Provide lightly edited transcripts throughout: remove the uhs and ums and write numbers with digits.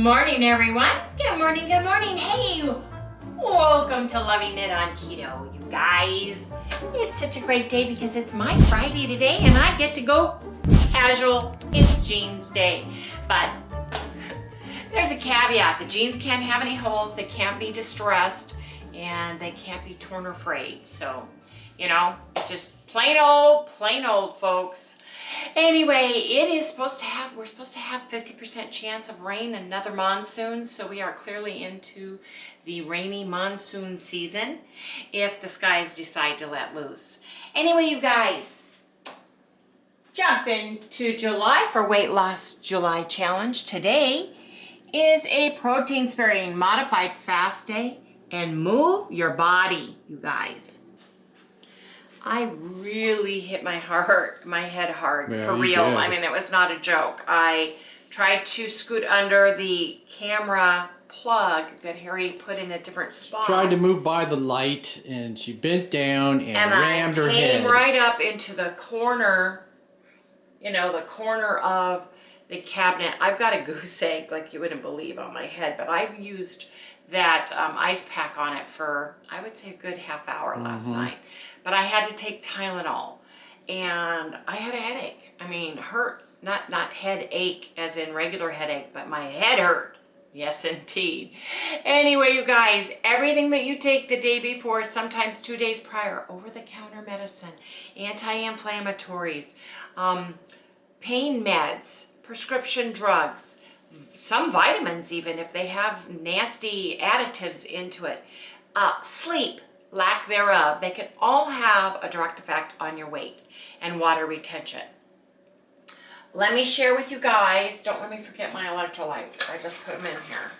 morning, everyone. Good morning, good morning. Hey, welcome to Loving It on Keto, you guys. It's such a great day because it's my Friday today and I get to go casual. It's jeans day. But there's a caveat. The jeans can't have any holes, they can't be distressed, and they can't be torn or frayed. So, you know, it's just plain old, folks. Anyway, we're supposed to have 50% chance of rain, another monsoon, so we are clearly into the rainy monsoon season if the skies decide to let loose. Anyway, you guys, jump into July for Weight Loss July Challenge. Today is a protein sparing modified fast day and move your body, you guys. I really hit my head hard, for real. Did. I mean, it was not a joke. I tried to scoot under the camera plug that Harry put in a different spot. Tried to move by the light, and she bent down and rammed her head. And I came right up into the corner, the corner of the cabinet. I've got a goose egg, like you wouldn't believe, on my head, but I've used that ice pack on it for, I would say, a good half hour last night. But I had to take Tylenol, and I had a headache. I mean, hurt, not headache as in regular headache, but my head hurt. Yes, indeed. Anyway, you guys, everything that you take the day before, sometimes 2 days prior, over-the-counter medicine, anti-inflammatories, pain meds, prescription drugs, some vitamins even if they have nasty additives into it, sleep, lack thereof, they can all have a direct effect on your weight and water retention. Let me share with you guys, don't let me forget my electrolytes. I just put them in here.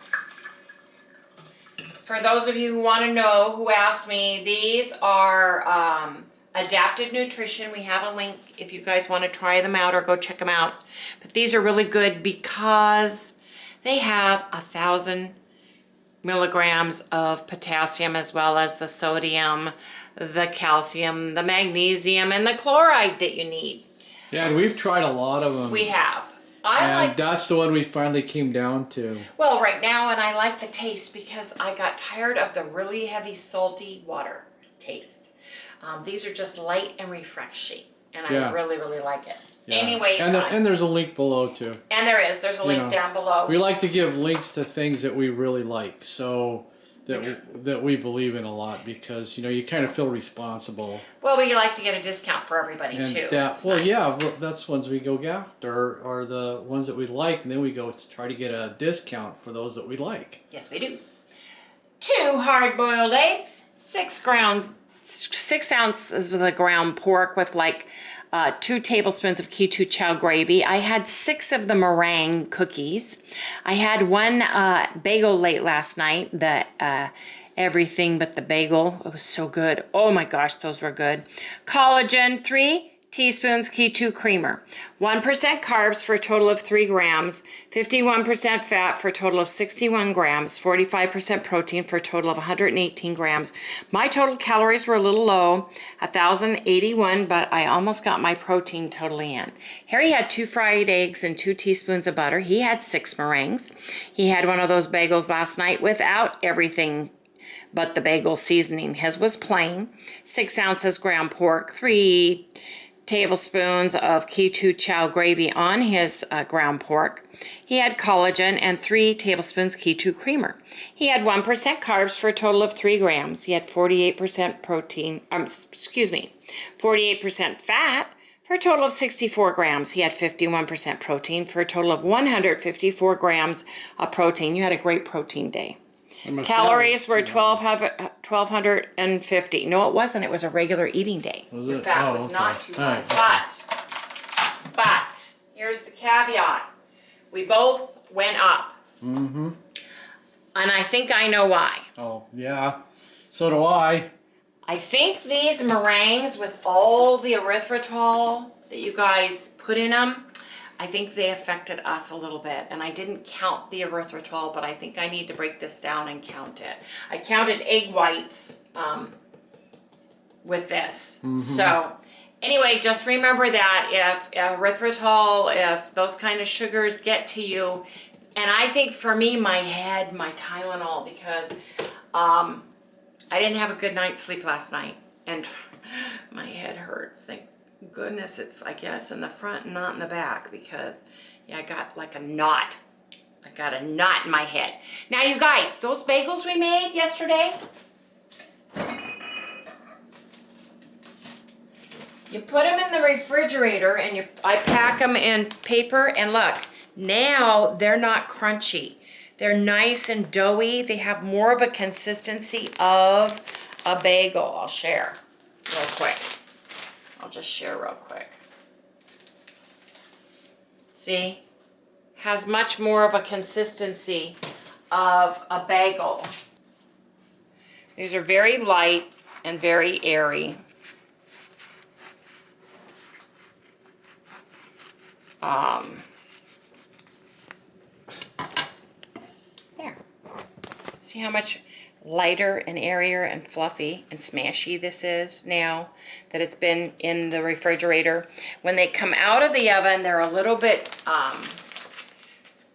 For those of you who want to know, who asked me, these are adapted nutrition. We have a link if you guys want to try them out or go check them out. But these are really good because they have 1,000 milligrams of potassium, as well as the sodium, the calcium, the magnesium, and the chloride that you need. Yeah, and we've tried a lot of them. We have. That's the one we finally came down to. Well, right now, and I like the taste because I got tired of the really heavy, salty water taste. These are just light and refreshing, and I really, really like it. Yeah. Anyway, and there's a link below too. And there's a link down below. We like to give links to things that we really like, so that we believe in a lot, because you kind of feel responsible. Well, we like to get a discount for everybody too. That's ones we go after are the ones that we like, and then we go to try to get a discount for those that we like. Yes, we do. 2 hard-boiled eggs, 6 ounces of the ground pork with 2 tablespoons of keto chow gravy. I had 6 of the meringue cookies. I had 1 bagel late last night, the everything but the bagel. It was so good. Oh my gosh, those were good. Collagen, 3 teaspoons keto creamer, 1% carbs for a total of 3 grams, 51% fat for a total of 61 grams, 45% protein for a total of 118 grams. My total calories were a little low, 1,081, but I almost got my protein totally in. Harry had 2 fried eggs and 2 teaspoons of butter. He had 6 meringues. He had one of those bagels last night without everything but the bagel seasoning. His was plain. 6 ounces ground pork, 3 tablespoons of keto chow gravy on his ground pork. He had collagen and 3 tablespoons keto creamer. He had 1% carbs for a total of 3 grams. He had 48% 48% fat for a total of 64 grams. He had 51% protein for a total of 154 grams of protein. You had a great protein day. Calories were 1,250. No, it wasn't. It was a regular eating day. Your fat was not too high. But here's the caveat. We both went up. Mm-hmm. And I think I know why. Oh, yeah. So do I. I think these meringues with all the erythritol that you guys put in them, I think they affected us a little bit, and I didn't count the erythritol, but I think I need to break this down and count it. I counted egg whites with this. Mm-hmm. So anyway, just remember that if erythritol, if those kind of sugars get to you, And I think for me, my head, my Tylenol, because I didn't have a good night's sleep last night. And my head hurts. Thank goodness it's, I guess, in the front and not in the back. Because, yeah, I got like a knot. I got a knot in my head. Now, you guys, those bagels we made yesterday, you put them in the refrigerator and I pack them in paper, and look, now they're not crunchy. They're nice and doughy. They have more of a consistency of a bagel. I'll share real quick. I'll just share real quick. See? Has much more of a consistency of a bagel. These are very light and very airy. There. See how much lighter and airier and fluffy and smashy this is now that it's been in the refrigerator. When they come out of the oven, they're a little bit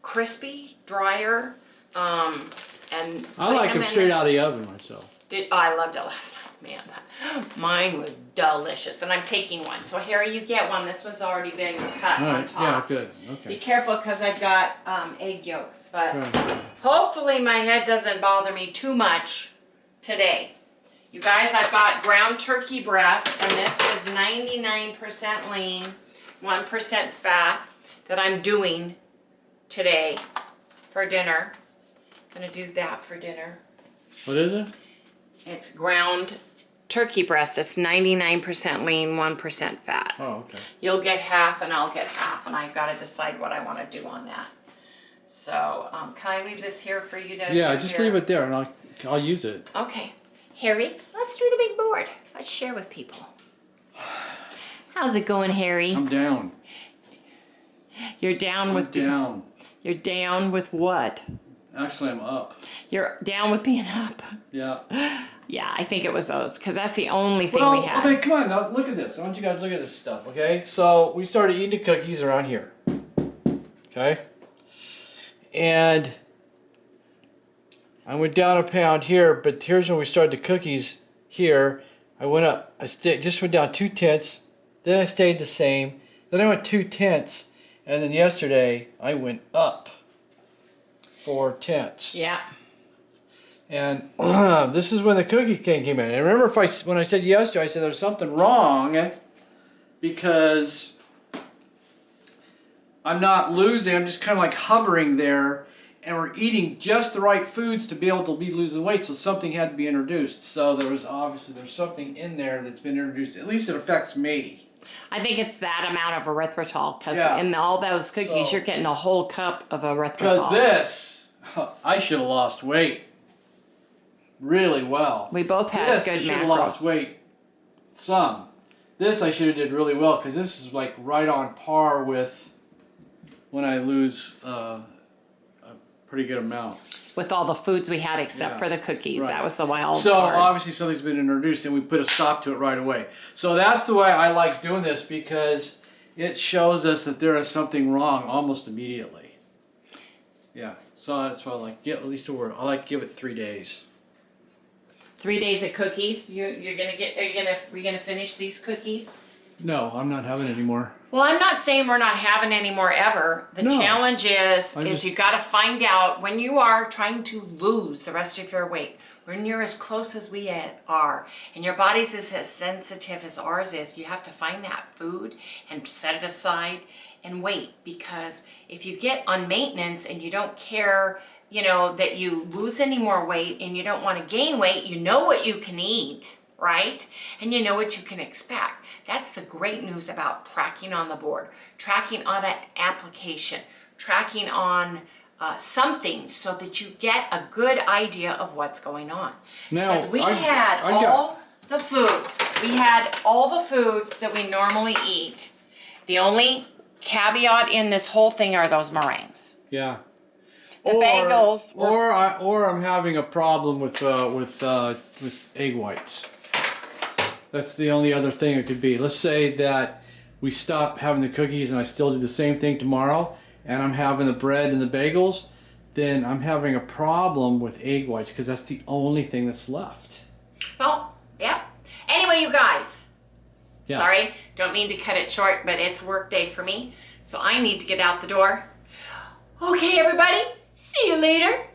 crispy, drier, and I like them straight out of the oven myself. I loved it last night, man. Mine was delicious, and I'm taking one. So Harry, you get one. This one's already been cut on top. Yeah, good. Okay. Be careful because I've got egg yolks, but Good. hopefully my head doesn't bother me too much today. You guys, I've got ground turkey breast, and this is 99% lean, 1% fat that I'm doing today for dinner. I'm gonna do that for dinner. What is it? It's ground turkey breast. It's 99% lean, 1% fat. Oh, okay. You'll get half and I'll get half, and I've got to decide what I want to do on that. So, can I leave this here for you to? Yeah, just leave it there, and I'll use it. Okay, Harry, let's do the big board. Let's share with people. How's it going, Harry? I'm down. You're down with down. You're down with what? Actually, I'm up. You're down with being up. Yeah. Yeah, I think it was those, because that's the only thing Well, we had. I mean, come on, now look at this. I want you guys to look at this stuff, okay? So we started eating the cookies around here, okay? And I went down a pound here, but here's when we started the cookies here. I went up, just went down 2/10, then I stayed the same, then I went 2/10, and then yesterday I went up 4/10. Yeah. And this is when the cookie king came in. And remember, when I said yesterday, I said there's something wrong because I'm not losing. I'm just kind of like hovering there, and we're eating just the right foods to be able to be losing weight. So something had to be introduced. So there's something in there that's been introduced. At least it affects me. I think it's that amount of erythritol, because Yeah. in all those cookies, you're getting a whole cup of erythritol. Because this, I should have lost weight really well. We both had This, I good should have macros. lost weight some. This I should have did really well, because this is like right on par with when I lose a pretty good amount. With all the foods we had except Yeah. for the cookies. Right. That was the wild So part. obviously something's been introduced, and we put a stop to it right away. So that's the way I like doing this, because it shows us that there is something wrong almost immediately. Yeah, so that's why I like at least a word. I like to give it 3 days. 3 days of cookies. You're gonna get. We're gonna finish these cookies. No, I'm not having any more. Well, I'm not saying we're not having any more ever. The No. challenge is you got to find out when you are trying to lose the rest of your weight, when you're as close as we are, and your body's is as sensitive as ours is, you have to find that food and set it aside and wait. Because if you get on maintenance and you don't care, that you lose any more weight and you don't want to gain weight, you know what you can eat, right? And you know what you can expect. That's the great news about tracking on the board, tracking on an application, tracking on something, so that you get a good idea of what's going on. Now, Because we had all the foods. We had all the foods that we normally eat. The only caveat in this whole thing are those meringues. Yeah. The bagels were... Or I'm having a problem with egg whites. That's the only other thing it could be. Let's say that we stop having the cookies and I still do the same thing tomorrow, and I'm having the bread and the bagels. then I'm having a problem with egg whites because that's the only thing that's left. Well, yeah. Anyway, you guys. Yeah. Sorry, don't mean to cut it short, but it's work day for me, so I need to get out the door. Okay, everybody. See you later.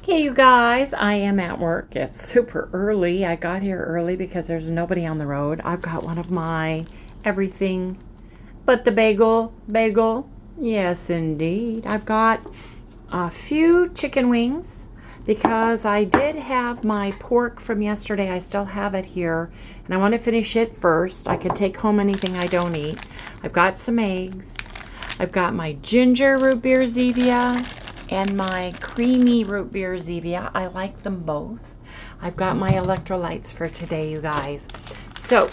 Okay, you guys, I am at work. It's super early. I got here early because there's nobody on the road. I've got one of my everything but the bagel. Yes, indeed. I've got a few chicken wings because I did have my pork from yesterday. I still have it here, and I want to finish it first. I can take home anything I don't eat. I've got some eggs. I've got my ginger root beer Zevia and my creamy root beer Zevia. I like them both. I've got my electrolytes for today, you guys. So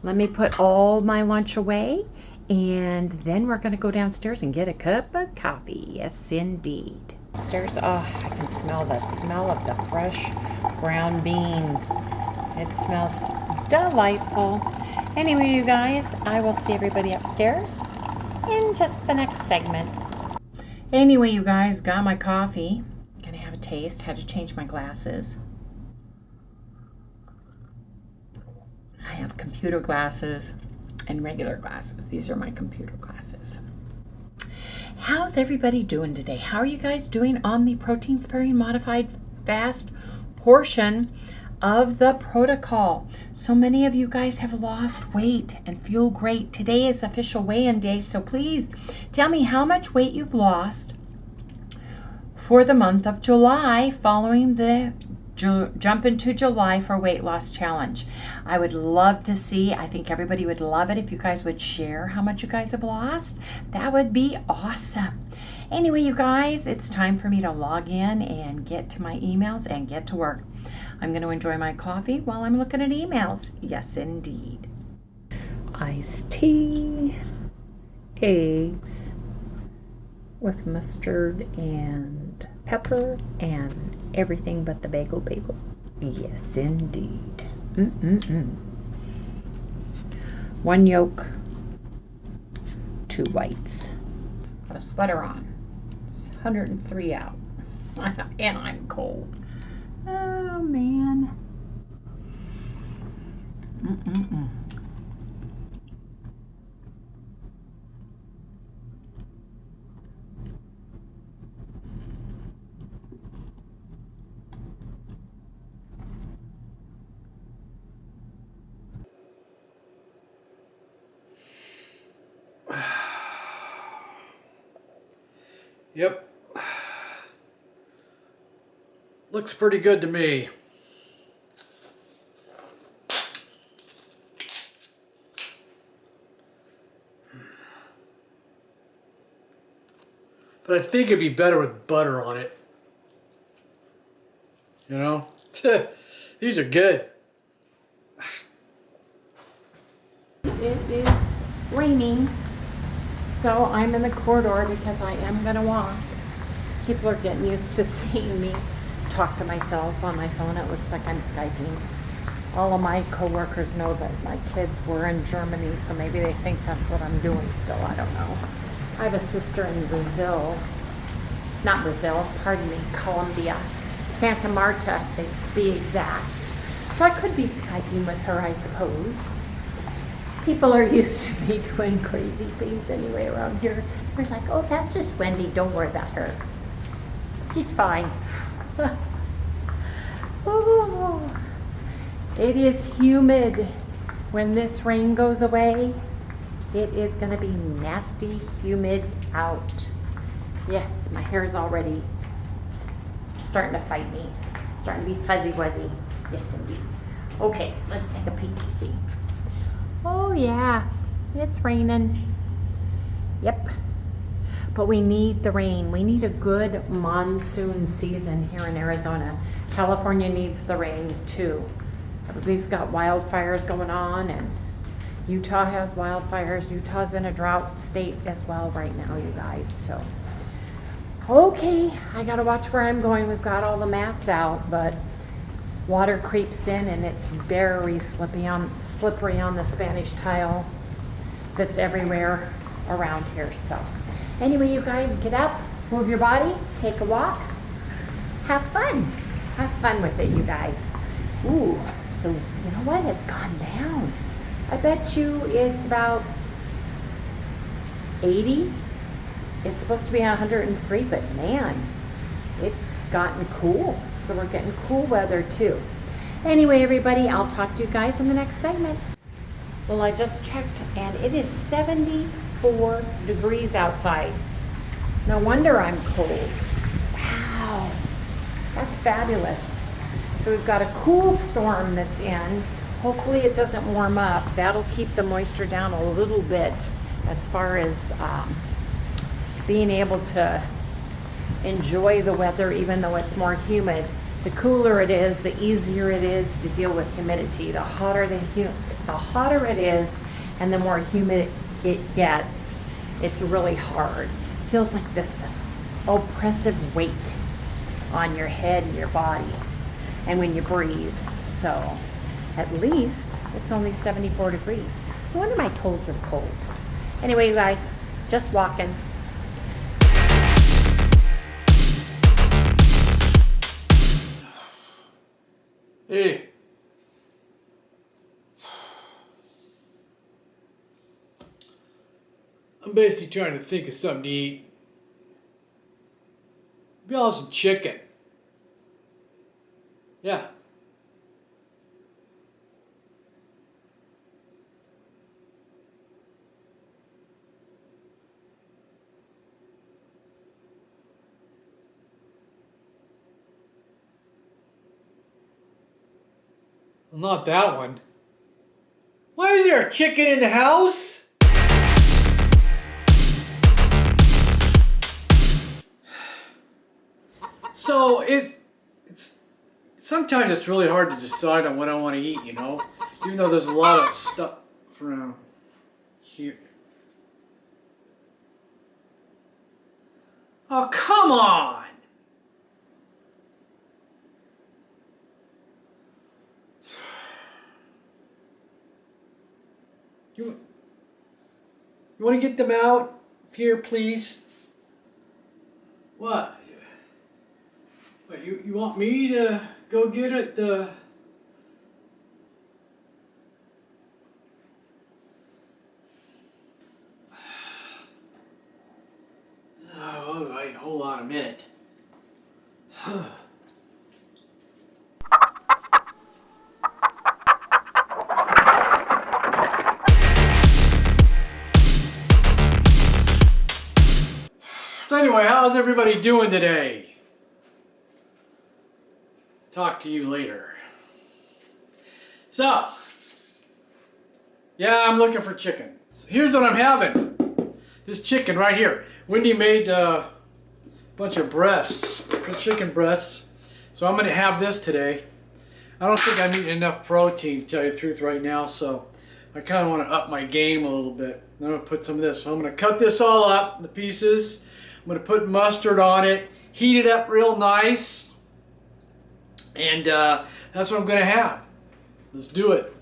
let me put all my lunch away, and then we're gonna go downstairs and get a cup of coffee. Yes, indeed. Upstairs, oh, I can smell the smell of the fresh brown beans. It smells delightful. Anyway, you guys, I will see everybody upstairs in just the next segment. Anyway, you guys, got my coffee. Gonna have a taste. Had to change my glasses. I have computer glasses and regular glasses. These are my computer glasses. How's everybody doing today? How are you guys doing on the protein sparing modified fast portion of the protocol? So many of you guys have lost weight and feel great. Today is official weigh-in day, so please tell me how much weight you've lost for the month of July following the Jump into July for Weight Loss Challenge. I would love to see, I think everybody would love it if you guys would share how much you guys have lost. That would be awesome. Anyway, you guys, it's time for me to log in and get to my emails and get to work. I'm going to enjoy my coffee while I'm looking at emails. Yes, indeed. Iced tea, eggs with mustard and pepper and everything but the bagel. Yes, indeed. One yolk, 2 whites. Got a sweater on. It's 103 out. And I'm cold. Oh, man. Yep. Looks pretty good to me. But I think it'd be better with butter on it. You know? These are good. It is raining, so I'm in the corridor because I am going to walk. People are getting used to seeing me talk to myself on my phone. It looks like I'm Skyping. All of my coworkers know that my kids were in Germany, so maybe they think that's what I'm doing still. I don't know. I have a sister in Brazil. Not Brazil, pardon me, Colombia. Santa Marta, to be exact. So I could be Skyping with her, I suppose. People are used to me doing crazy things anyway around here. They're like, oh, that's just Wendy. Don't worry about her. She's fine. Oh, it is humid. When this rain goes away, it is going to be nasty, humid out. Yes, my hair is already starting to fight me. Starting to be fuzzy-wuzzy. Yes, indeed. Okay, let's take a peek and see. Oh yeah, it's raining. Yep. But we need the rain. We need a good monsoon season here in Arizona. California needs the rain too. Everybody's got wildfires going on, and Utah has wildfires. Utah's in a drought state as well right now, you guys. So, okay, I gotta watch where I'm going. We've got all the mats out, but water creeps in and it's very slippery on the Spanish tile that's everywhere around here. So anyway, you guys, get up, move your body, take a walk, have fun. Have fun with it, you guys. Ooh, you know what? It's gone down. I bet you it's about 80. It's supposed to be 103, but man, it's gotten cool. So we're getting cool weather too. Anyway, everybody, I'll talk to you guys in the next segment. Well, I just checked and it is 74 degrees outside. No wonder I'm cold. Wow, that's fabulous. So we've got a cool storm that's in. Hopefully it doesn't warm up. That'll keep the moisture down a little bit as far as being able to enjoy the weather even though it's more humid. The cooler it is, the easier it is to deal with humidity. The hotter it is and the more humid it gets, it's really hard. It feels like this oppressive weight on your head and your body and when you breathe. So at least it's only 74 degrees. No wonder my toes are cold. Anyway, you guys, just walking. Hey. I'm basically trying to think of something to eat. Maybe I'll have some chicken. Yeah. Well, not that one. Why is there a chicken in the house? So it's sometimes it's really hard to decide on what I want to eat, you know, even though there's a lot of stuff around here. Oh, come on! You want to get them out here, please? What? What, you want me to go get it? Oh, wait, hold on a minute. So anyway, how's everybody doing today? Talk to you later. So, yeah, I'm looking for chicken. So here's what I'm having. This chicken right here. Wendy made a bunch of breasts, chicken breasts. So I'm going to have this today. I don't think I'm eating enough protein, to tell you the truth right now, so I kind of want to up my game a little bit. I'm going to put some of this. So I'm going to cut this all up, the pieces. I'm going to put mustard on it, heat it up real nice, and that's what I'm going to have. Let's do it.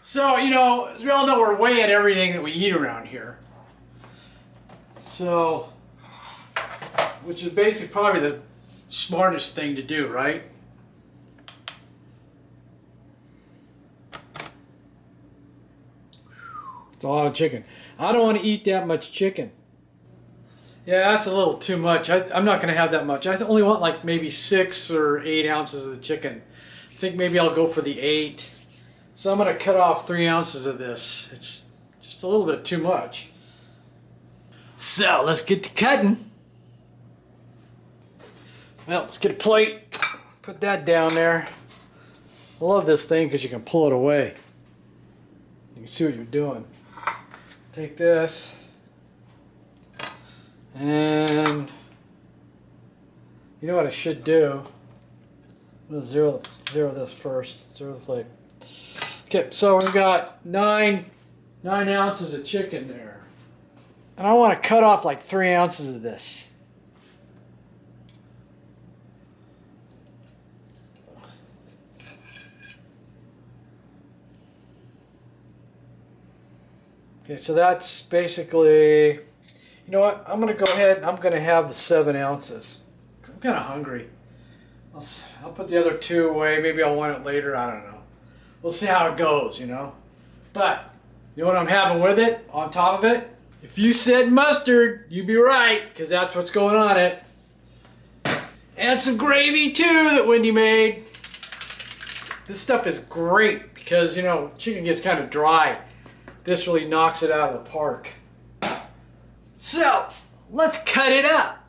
So, you know, as we all know, we're weighing everything that we eat around here. So, which is basically probably the smartest thing to do, right? It's a lot of chicken. I don't want to eat that much chicken. Yeah, that's a little too much. I'm not going to have that much. I only want like maybe 6 or 8 ounces of the chicken. I think maybe I'll go for the 8. So I'm going to cut off 3 ounces of this. It's just a little bit too much. So let's get to cutting. Well, let's get a plate. Put that down there. I love this thing because you can pull it away. You can see what you're doing. Take this. And you know what I should do? I'm gonna zero this first. Zero the plate. Okay, so we've got 9 ounces of chicken there. And I want to cut off like 3 ounces of this. Okay, so that's basically, you know what, I'm going to go ahead and I'm going to have the 7 ounces. I'm kind of hungry. I'll put the other 2 away. Maybe I'll want it later. I don't know. We'll see how it goes, you know. But, you know what I'm having with it, on top of it? If you said mustard, you'd be right, because that's what's going on it. And some gravy, too, that Wendy made. This stuff is great, because, you know, chicken gets kind of dry. This really knocks it out of the park. So, let's cut it up.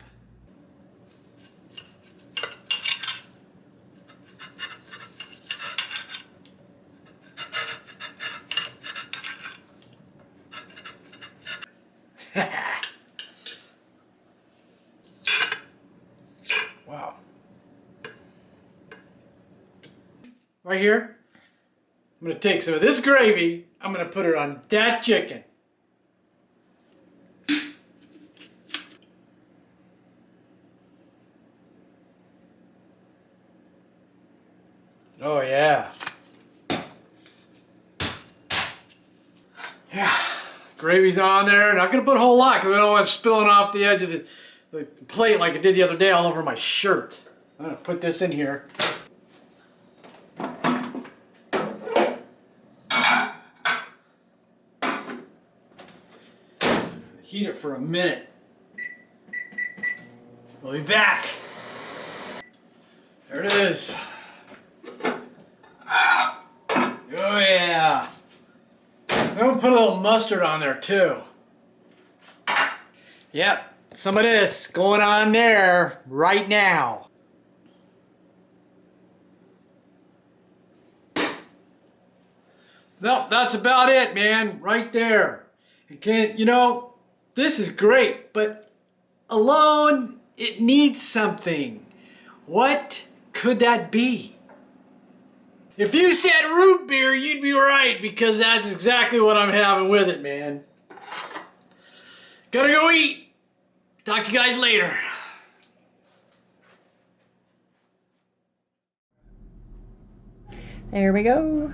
Wow. Right here, I'm going to take some of this gravy, I'm going to put it on that chicken. Oh yeah. Yeah, gravy's on there. Not going to put a whole lot because I don't want it spilling off the edge of the plate like it did the other day all over my shirt. I'm going to put this in here. Heat it for a minute. We'll be back. There it is. Oh yeah. I'm gonna put a little mustard on there too. Yep, some of this going on there right now. Nope, that's about it, man. Right there. You know, this is great, but alone, it needs something. What could that be? If you said root beer, you'd be right, because that's exactly what I'm having with it, man. Gotta go eat. Talk to you guys later. There we go.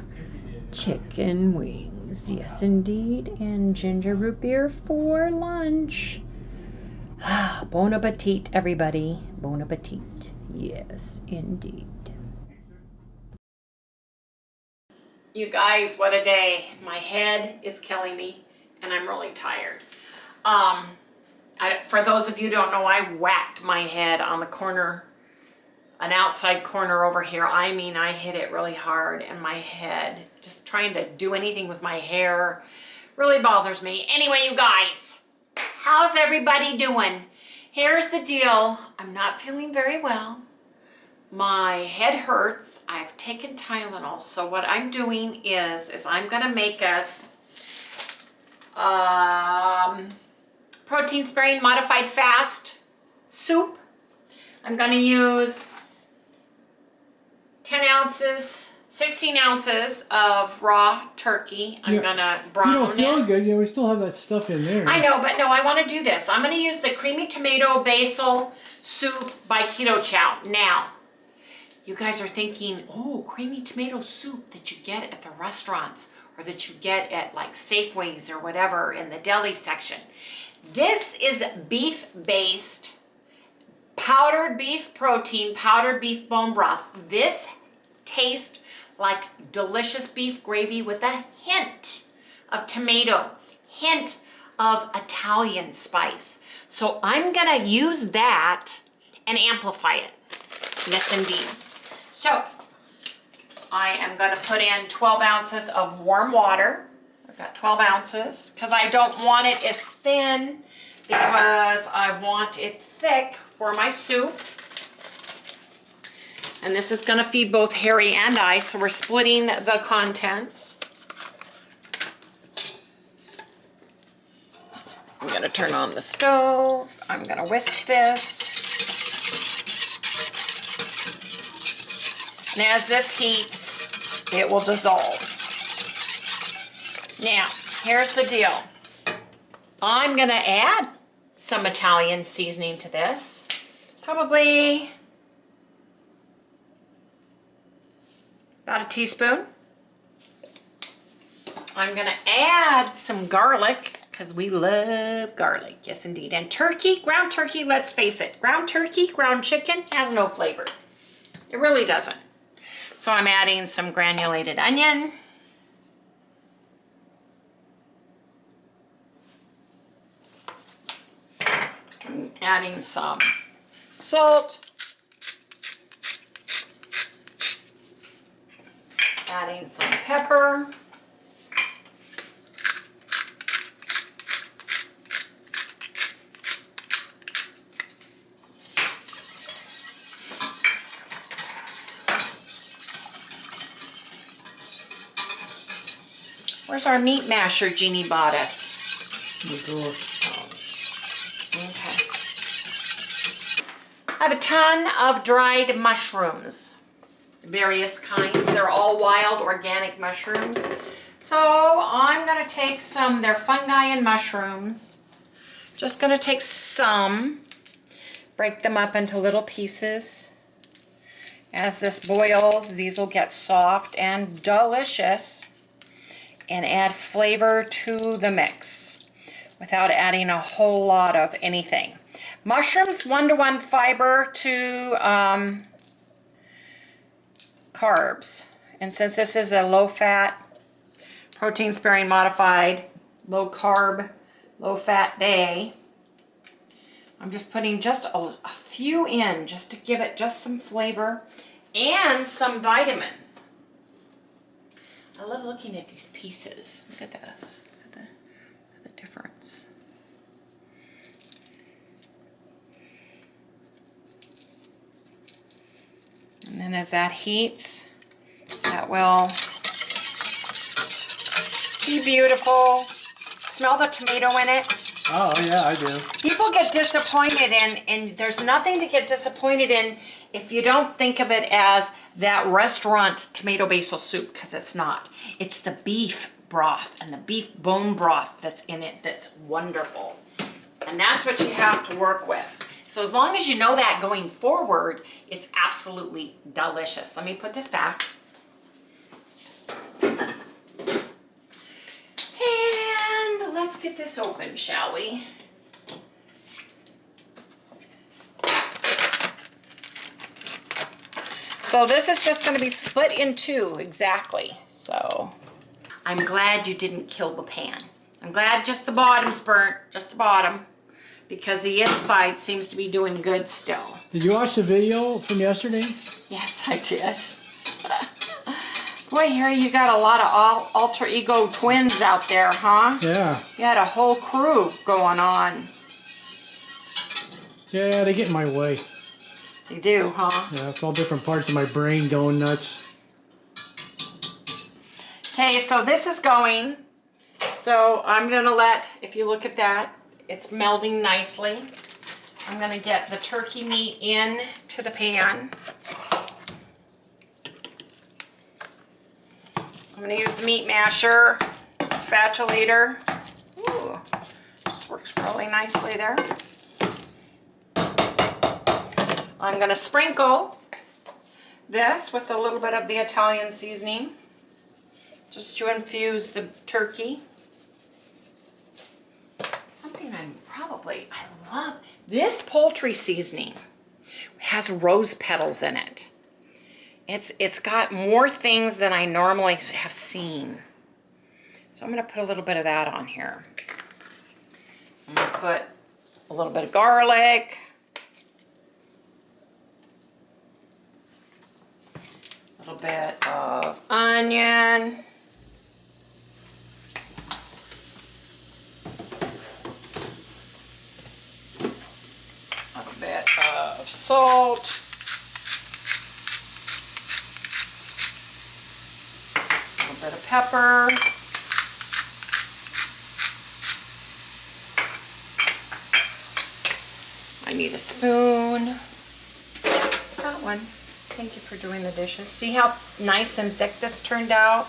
Chicken wings, yes indeed, and ginger root beer for lunch. Bon appetit, everybody. Bon appetit. Yes, indeed. You guys, what a day. My head is killing me, and I'm really tired. For those of you who don't know, I whacked my head on the corner, an outside corner over here. I mean, I hit it really hard, and my head, just trying to do anything with my hair, really bothers me. Anyway, you guys, how's everybody doing? Here's the deal. I'm not feeling very well. My head hurts. I've taken Tylenol. So what I'm doing is I'm gonna make us protein sparing modified fast soup. I'm gonna use 10 ounces, 16 ounces of raw turkey. I'm gonna brown it. You don't feel good, we still have that stuff in there. I know, but no, I wanna do this. I'm gonna use the creamy tomato basil soup by Keto Chow. Now, you guys are thinking, oh, creamy tomato soup that you get at the restaurants or that you get at like Safeways or whatever in the deli section. This is beef-based, powdered beef protein, powdered beef bone broth. This tastes like delicious beef gravy with a hint of tomato, hint of Italian spice. So I'm gonna use that and amplify it. Yes, indeed. So I am gonna put in 12 ounces of warm water. I've got 12 ounces because I don't want it as thin because I want it thick for my soup. And this is gonna feed both Harry and I, so we're splitting the contents. I'm gonna turn on the stove. I'm gonna whisk this. And as this heats, it will dissolve. Now, here's the deal. I'm gonna add some Italian seasoning to this. Probably about a teaspoon. I'm gonna add some garlic because we love garlic, yes indeed. And turkey, ground turkey, let's face it, ground turkey, ground chicken has no flavor. It really doesn't. So I'm adding some granulated onion. I'm adding some salt. Adding some pepper. Where's our meat masher Jeannie bought us? Okay. I have a ton of dried mushrooms. Various kinds. They're all wild organic mushrooms. So I'm going to take some, they're fungi and mushrooms. Just going to take some, break them up into little pieces. As this boils, these will get soft and delicious and add flavor to the mix without adding a whole lot of anything. Mushrooms, 1-to-1 fiber to carbs. And since this is a low-fat, protein-sparing modified, low-carb, low-fat day, I'm just putting just a few in just to give it just some flavor and some vitamins. I love looking at these pieces. Look at this. Look at the difference. And then as that heats, that will be beautiful. Smell the tomato in it. Oh, yeah, I do. People get disappointed and there's nothing to get disappointed in if you don't think of it as that restaurant tomato basil soup, because it's not. It's the beef broth and the beef bone broth that's in it that's wonderful. And that's what you have to work with. So as long as you know that going forward, it's absolutely delicious. Let me put this back. And let's get this open, shall we? So this is just going to be split in two, exactly. So I'm glad you didn't kill the pan. I'm glad just the bottom's burnt, just the bottom, because the inside seems to be doing good still. Did you watch the video from yesterday? Yes, I did. Boy, Harry, you got a lot of alter ego twins out there, huh? Yeah. You had a whole crew going on. Yeah, they get in my way. You do, huh? Yeah, it's all different parts of my brain going nuts. Okay, so this is going. So I'm going to let, if you look at that, it's melding nicely. I'm going to get the turkey meat in to the pan. I'm going to use the meat masher, spatulator. Ooh, this works really nicely there. I'm going to sprinkle this with a little bit of the Italian seasoning, just to infuse the turkey. Something I love, this poultry seasoning has rose petals in it. It's got more things than I normally have seen. So I'm going to put a little bit of that on here. I'm going to put a little bit of garlic. A little bit of onion. A little bit of salt. A little bit of pepper. I need a spoon. That one. Thank you for doing the dishes. See how nice and thick this turned out?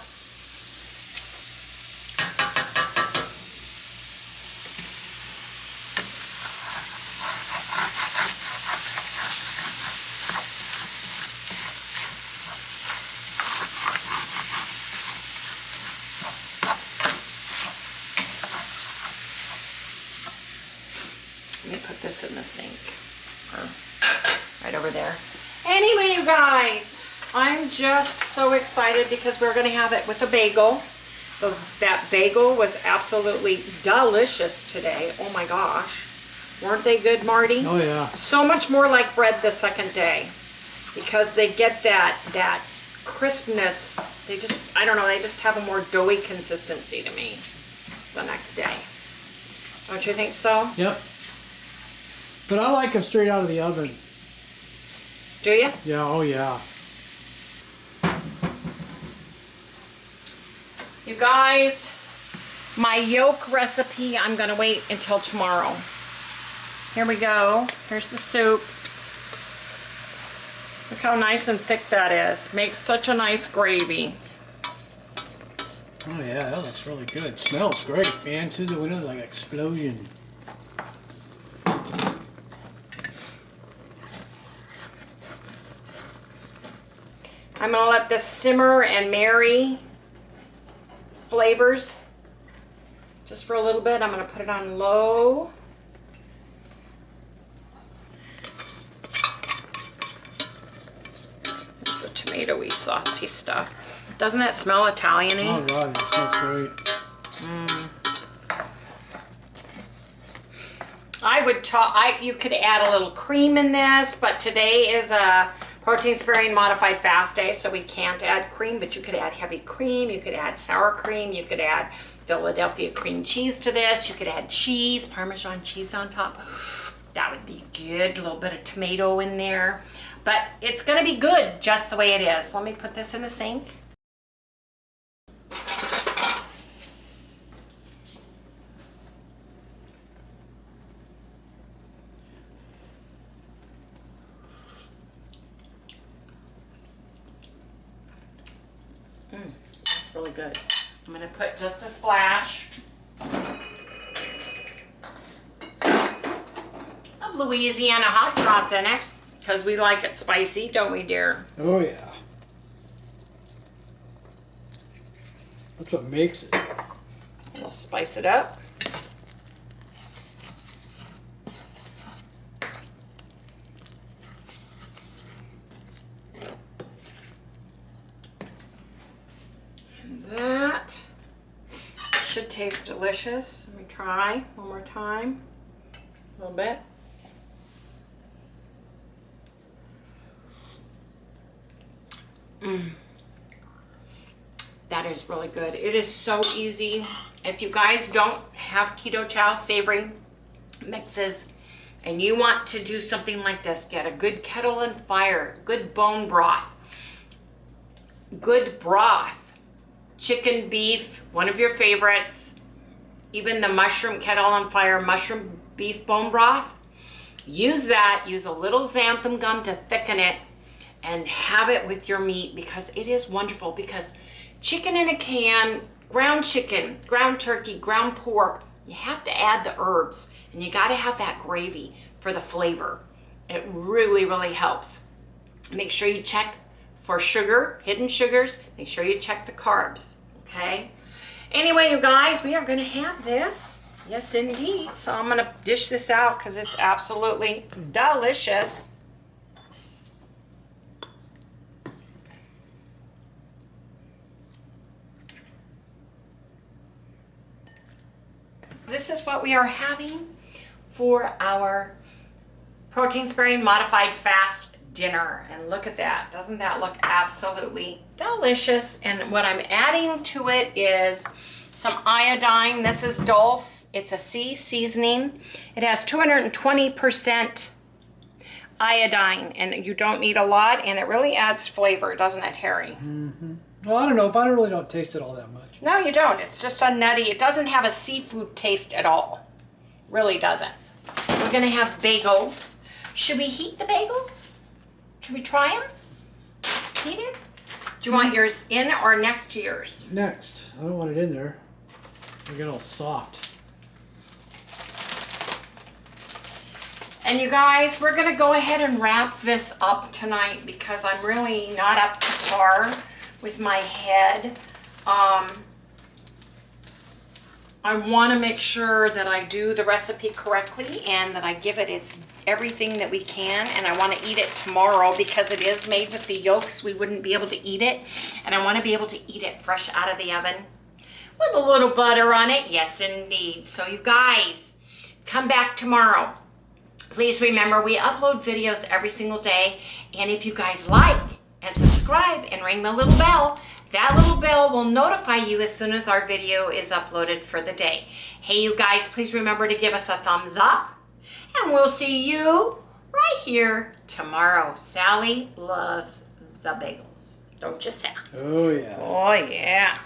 me put this in the sink, or right over there. Anyway, you guys, I'm just so excited because we're gonna have it with a bagel. That bagel was absolutely delicious today. Oh my gosh. Weren't they good, Marty? Oh yeah. So much more like bread the second day because they get that crispness. They just, I don't know, they just have a more doughy consistency to me the next day. Don't you think so? Yep. But I like them straight out of the oven. Do you? Yeah, oh yeah. You guys, my yolk recipe, I'm gonna wait until tomorrow. Here we go. Here's the soup. Look how nice and thick that is. Makes such a nice gravy. Oh yeah, that looks really good. Smells great, man. Through the window like an explosion. I'm gonna let this simmer and marry flavors just for a little bit. I'm gonna put it on low. There's the tomatoey saucy stuff. Doesn't it smell Italian-y? Oh god, it smells great. You could add a little cream in this, but today is a protein sparing modified fast day, so we can't add cream, but you could add heavy cream, you could add sour cream, you could add Philadelphia cream cheese to this, you could add cheese, Parmesan cheese on top. That would be good. A little bit of tomato in there, but it's gonna be good just the way it is. Let me put this in the sink. That's really good. I'm gonna put just a splash of Louisiana hot sauce in it because we like it spicy, don't we, dear? Oh yeah. That's what makes it. We'll spice it up. That should taste delicious. Let me try one more time. A little bit. That is really good. It is so easy. If you guys don't have keto chow savory mixes and you want to do something like this, get a good kettle and fire, good bone broth, good broth, chicken, beef, one of your favorites, even the mushroom kettle on fire, mushroom beef bone broth. Use that, use a little xanthan gum to thicken it and have it with your meat because it is wonderful. Because chicken in a can, ground chicken, ground turkey, ground pork, you have to add the herbs and you gotta have that gravy for the flavor. It really, really helps. Make sure you check for sugar, hidden sugars. Make sure you check the carbs, okay? Anyway, you guys, we are gonna have this. Yes, indeed. So I'm gonna dish this out because it's absolutely delicious. This is what we are having for our protein sparing modified fast dinner. And look at that. Doesn't that look absolutely delicious? And what I'm adding to it is some iodine. This is Dulce. It's a C seasoning. It has 220% iodine, and you don't need a lot, and it really adds flavor, doesn't it, Harry? Mm-hmm. Well, I don't know. If I really don't taste it all that much. No, you don't. It's just a nutty. It doesn't have a seafood taste at all. Really doesn't. We're going to have bagels. Should we heat the bagels? Should we try them? Heated? Do you want yours in or next to yours? Next. I don't want it in there. It'll get all soft. And you guys, we're going to go ahead and wrap this up tonight because I'm really not up to par with my head. I want to make sure that I do the recipe correctly and that I give it its everything that we can. And I want to eat it tomorrow because it is made with the yolks. We wouldn't be able to eat it. And I want to be able to eat it fresh out of the oven with a little butter on it. Yes, indeed. So you guys, come back tomorrow. Please remember, we upload videos every single day. And if you guys like and subscribe and ring the little bell, that little bell will notify you as soon as our video is uploaded for the day. Hey, you guys, please remember to give us a thumbs up. And we'll see you right here tomorrow. Sally loves the bagels. Don't you, Sally? Oh, yeah. Oh, yeah.